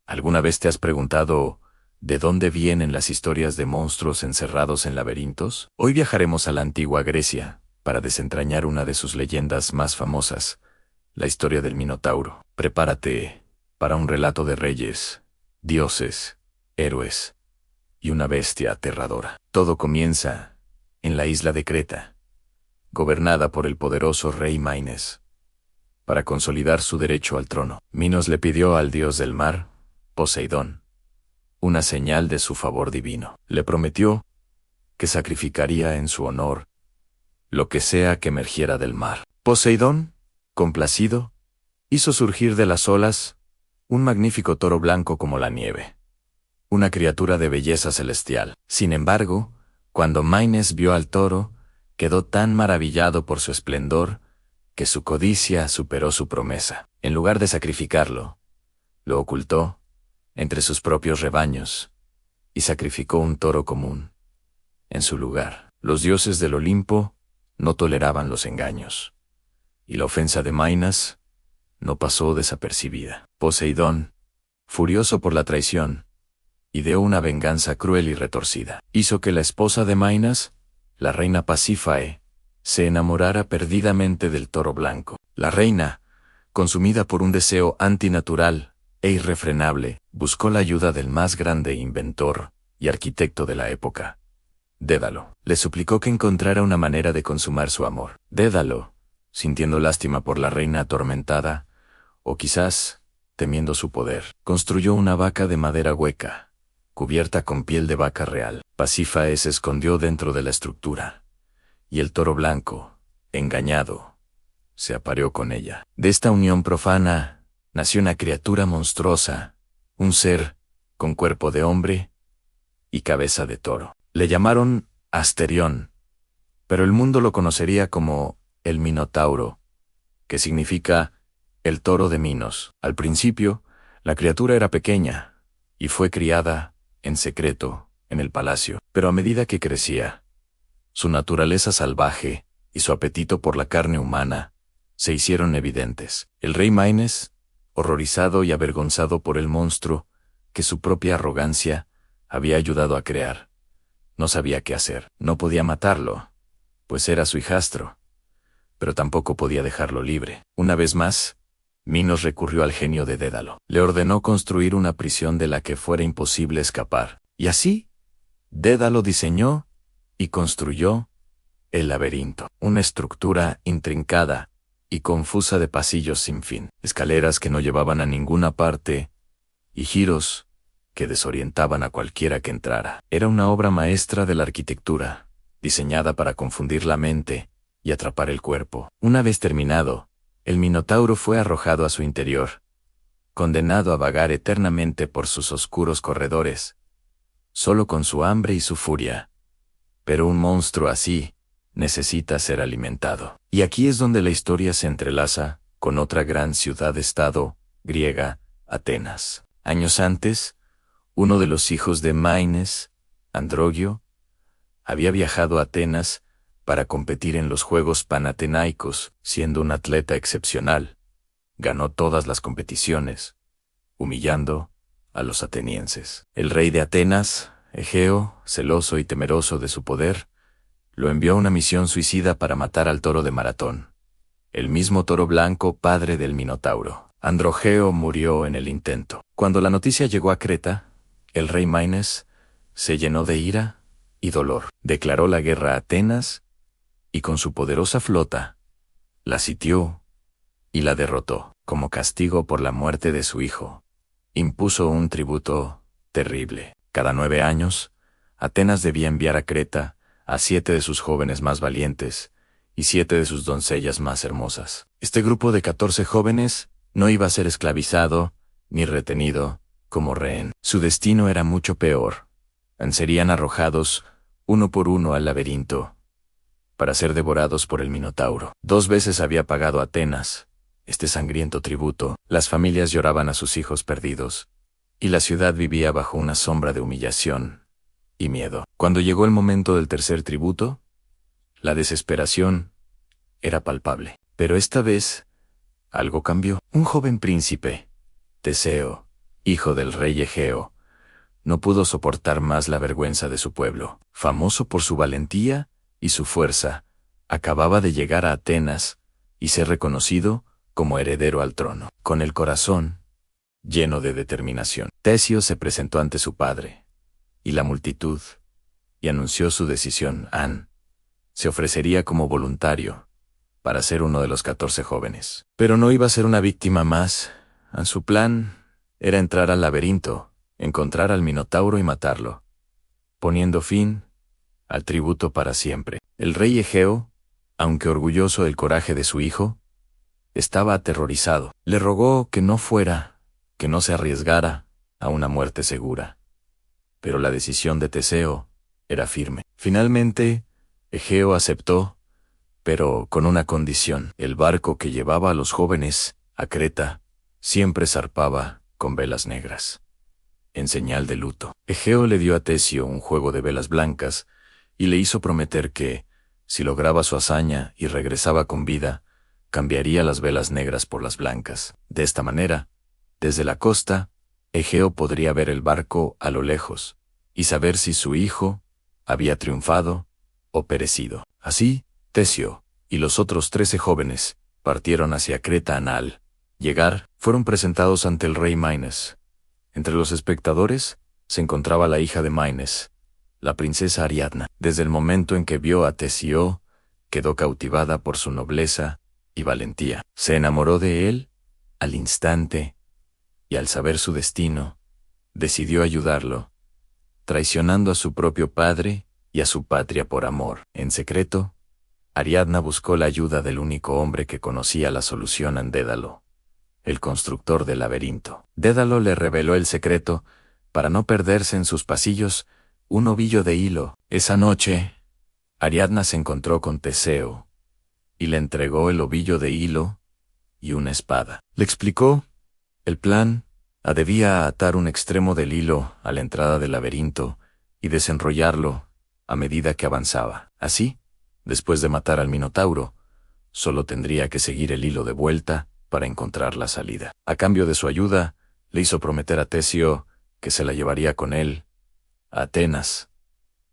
¿Alguna vez te has preguntado de dónde vienen las historias de monstruos encerrados en laberintos? Hoy viajaremos a la antigua Grecia para desentrañar una de sus leyendas más famosas, la historia del Minotauro. Prepárate para un relato de reyes, dioses, héroes y una bestia aterradora. Todo comienza en la isla de Creta, gobernada por el poderoso rey Minos. Para consolidar su derecho al trono, Minos le pidió al dios del mar, Poseidón, una señal de su favor divino. Le prometió que sacrificaría en su honor lo que sea que emergiera del mar. Poseidón, complacido, hizo surgir de las olas un magnífico toro blanco como la nieve, una criatura de belleza celestial. Sin embargo, cuando Minos vio al toro, quedó tan maravillado por su esplendor que su codicia superó su promesa. En lugar de sacrificarlo, lo ocultó entre sus propios rebaños y sacrificó un toro común. En su lugar, los dioses del Olimpo no toleraban los engaños, y la ofensa de Minos no pasó desapercibida. Poseidón, furioso por la traición, ideó una venganza cruel y retorcida. Hizo que la esposa de Minos, la reina Pasífae, se enamorara perdidamente del toro blanco. La reina, consumida por un deseo antinatural e irrefrenable, buscó la ayuda del más grande inventor y arquitecto de la época, Dédalo. Le suplicó que encontrara una manera de consumar su amor. Dédalo, sintiendo lástima por la reina atormentada, o quizás temiendo su poder, construyó una vaca de madera hueca, cubierta con piel de vaca real. Pasífae se escondió dentro de la estructura, y el toro blanco, engañado, se apareó con ella. De esta unión profana nació una criatura monstruosa, un ser con cuerpo de hombre y cabeza de toro. Le llamaron Asterión, pero el mundo lo conocería como el Minotauro, que significa el toro de Minos. Al principio, la criatura era pequeña y fue criada en secreto en el palacio, pero a medida que crecía, su naturaleza salvaje y su apetito por la carne humana se hicieron evidentes. El rey Minos, horrorizado y avergonzado por el monstruo que su propia arrogancia había ayudado a crear, no sabía qué hacer. No podía matarlo, pues era su hijastro, pero tampoco podía dejarlo libre. Una vez más, Minos recurrió al genio de Dédalo. Le ordenó construir una prisión de la que fuera imposible escapar. Y así, Dédalo diseñó y construyó el laberinto, una estructura intrincada y confusa de pasillos sin fin, escaleras que no llevaban a ninguna parte y giros que desorientaban a cualquiera que entrara. Era una obra maestra de la arquitectura, diseñada para confundir la mente y atrapar el cuerpo. Una vez terminado, el Minotauro fue arrojado a su interior, condenado a vagar eternamente por sus oscuros corredores, solo con su hambre y su furia. Pero un monstruo así necesita ser alimentado. Y aquí es donde la historia se entrelaza con otra gran ciudad-estado griega, Atenas. Años antes, uno de los hijos de Minos, Androgio, había viajado a Atenas para competir en los Juegos Panatenaicos. Siendo un atleta excepcional, ganó todas las competiciones, humillando a los atenienses. El rey de Atenas, Egeo, celoso y temeroso de su poder, lo envió a una misión suicida para matar al toro de Maratón, el mismo toro blanco padre del Minotauro. Androgeo murió en el intento. Cuando la noticia llegó a Creta, el rey Minos se llenó de ira y dolor. Declaró la guerra a Atenas y con su poderosa flota la sitió y la derrotó. Como castigo por la muerte de su hijo, impuso un tributo terrible. Cada 9 años, Atenas debía enviar a Creta a 7 de sus jóvenes más valientes y 7 de sus doncellas más hermosas. Este grupo de 14 jóvenes no iba a ser esclavizado ni retenido como rehén. Su destino era mucho peor. Serían arrojados uno por uno al laberinto para ser devorados por el Minotauro. 2 veces había pagado Atenas este sangriento tributo. Las familias lloraban a sus hijos perdidos, y la ciudad vivía bajo una sombra de humillación y miedo. Cuando llegó el momento del tercer tributo, la desesperación era palpable. Pero esta vez, algo cambió. Un joven príncipe, Teseo, hijo del rey Egeo, no pudo soportar más la vergüenza de su pueblo. Famoso por su valentía y su fuerza, acababa de llegar a Atenas y ser reconocido como heredero al trono. Con el corazón lleno de determinación, Teseo se presentó ante su padre y la multitud y anunció su decisión. Se ofrecería como voluntario para ser uno de los 14 jóvenes. Pero no iba a ser una víctima más. Su plan era entrar al laberinto, encontrar al Minotauro y matarlo, poniendo fin al tributo para siempre. El rey Egeo, aunque orgulloso del coraje de su hijo, estaba aterrorizado. Le rogó que no fuera, que no se arriesgara a una muerte segura. Pero la decisión de Teseo era firme. Finalmente, Egeo aceptó, pero con una condición. El barco que llevaba a los jóvenes a Creta siempre zarpaba con velas negras, en señal de luto. Egeo le dio a Teseo un juego de velas blancas y le hizo prometer que, si lograba su hazaña y regresaba con vida, cambiaría las velas negras por las blancas. De esta manera, desde la costa, Egeo podría ver el barco a lo lejos y saber si su hijo había triunfado o perecido. Así, Teseo y los otros 13 jóvenes partieron hacia Creta. Al llegar, fueron presentados ante el rey Minos. Entre los espectadores se encontraba la hija de Minos, la princesa Ariadna. Desde el momento en que vio a Teseo, quedó cautivada por su nobleza y valentía. Se enamoró de él al instante y al saber su destino, decidió ayudarlo, traicionando a su propio padre y a su patria por amor. En secreto, Ariadna buscó la ayuda del único hombre que conocía la solución a Dédalo, el constructor del laberinto. Dédalo le reveló el secreto para no perderse en sus pasillos un ovillo de hilo. Esa noche, Ariadna se encontró con Teseo y le entregó el ovillo de hilo y una espada. Le explicó el plan. Debía atar un extremo del hilo a la entrada del laberinto y desenrollarlo a medida que avanzaba. Así, después de matar al Minotauro, solo tendría que seguir el hilo de vuelta para encontrar la salida. A cambio de su ayuda, le hizo prometer a Teseo que se la llevaría con él a Atenas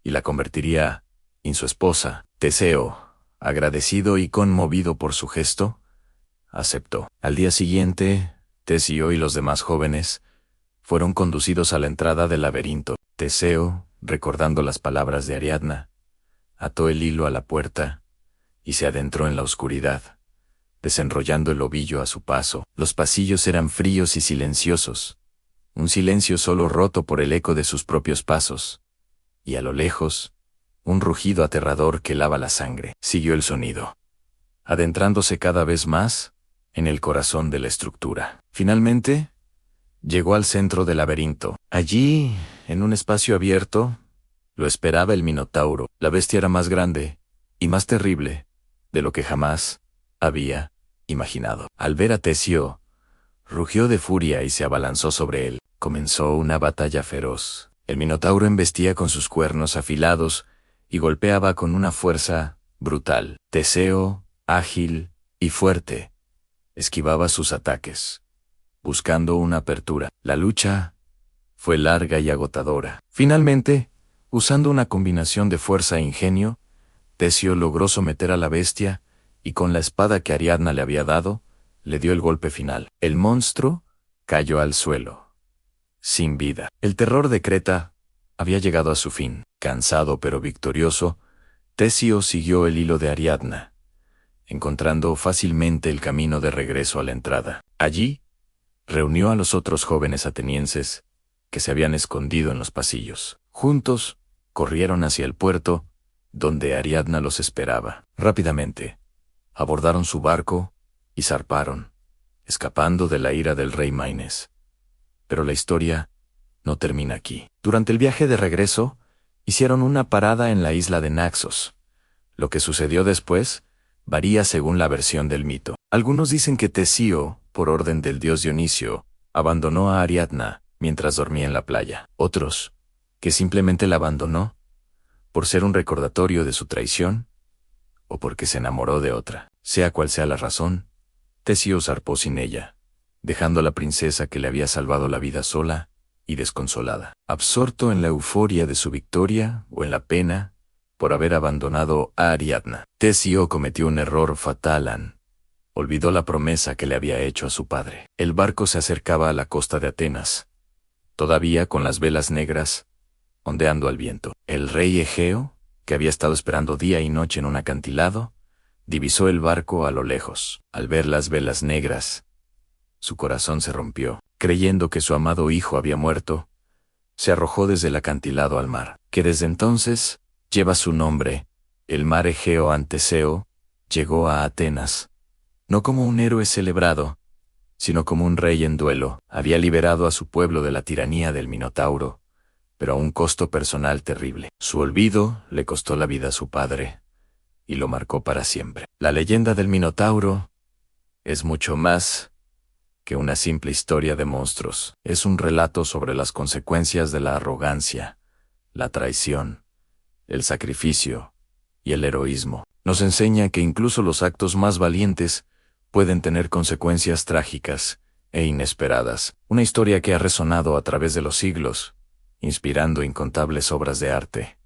y la convertiría en su esposa. Teseo, agradecido y conmovido por su gesto, aceptó. Al día siguiente, Teseo y los demás jóvenes fueron conducidos a la entrada del laberinto. Teseo, recordando las palabras de Ariadna, ató el hilo a la puerta y se adentró en la oscuridad, desenrollando el ovillo a su paso. Los pasillos eran fríos y silenciosos, un silencio solo roto por el eco de sus propios pasos, y a lo lejos, un rugido aterrador que helaba la sangre. Siguió el sonido, adentrándose cada vez más en el corazón de la estructura. Finalmente, llegó al centro del laberinto. Allí, en un espacio abierto, lo esperaba el Minotauro. La bestia era más grande y más terrible de lo que jamás había imaginado. Al ver a Teseo, rugió de furia y se abalanzó sobre él. Comenzó una batalla feroz. El Minotauro embestía con sus cuernos afilados y golpeaba con una fuerza brutal. Teseo, ágil y fuerte, esquivaba sus ataques, buscando una apertura. La lucha fue larga y agotadora. Finalmente, usando una combinación de fuerza e ingenio, Teseo logró someter a la bestia y con la espada que Ariadna le había dado, le dio el golpe final. El monstruo cayó al suelo, sin vida. El terror de Creta había llegado a su fin. Cansado pero victorioso, Teseo siguió el hilo de Ariadna, encontrando fácilmente el camino de regreso a la entrada. Allí, reunió a los otros jóvenes atenienses que se habían escondido en los pasillos. Juntos, corrieron hacia el puerto, donde Ariadna los esperaba. Rápidamente, abordaron su barco y zarparon, escapando de la ira del rey Minos. Pero la historia no termina aquí. Durante el viaje de regreso, hicieron una parada en la isla de Naxos. Lo que sucedió después varía según la versión del mito. Algunos dicen que Teseo, por orden del dios Dionisio, abandonó a Ariadna mientras dormía en la playa. Otros, que simplemente la abandonó por ser un recordatorio de su traición o porque se enamoró de otra. Sea cual sea la razón, Teseo zarpó sin ella dejando a la princesa que le había salvado la vida sola y desconsolada. Absorto en la euforia de su victoria o en la pena por haber abandonado a Ariadna, Teseo cometió un error fatal. Olvidó la promesa que le había hecho a su padre. El barco se acercaba a la costa de Atenas, todavía con las velas negras, ondeando al viento. El rey Egeo, que había estado esperando día y noche en un acantilado, divisó el barco a lo lejos. Al ver las velas negras, su corazón se rompió. Creyendo que su amado hijo había muerto, se arrojó desde el acantilado al mar, que desde entonces lleva su nombre. El mar Egeo. Teseo llegó a Atenas, no como un héroe celebrado, sino como un rey en duelo. Había liberado a su pueblo de la tiranía del Minotauro, pero a un costo personal terrible. Su olvido le costó la vida a su padre, y lo marcó para siempre. La leyenda del Minotauro es mucho más que una simple historia de monstruos. Es un relato sobre las consecuencias de la arrogancia, la traición, el sacrificio y el heroísmo. Nos enseña que incluso los actos más valientes pueden tener consecuencias trágicas e inesperadas. Una historia que ha resonado a través de los siglos, inspirando incontables obras de arte,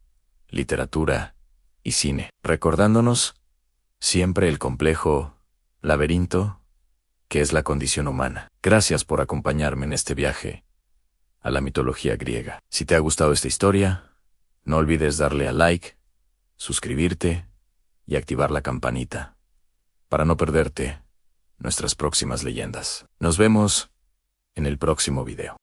literatura y cine, recordándonos siempre el complejo laberinto que es la condición humana. Gracias por acompañarme en este viaje a la mitología griega. Si te ha gustado esta historia, no olvides darle a like, suscribirte y activar la campanita para no perderte nuestras próximas leyendas. Nos vemos en el próximo video.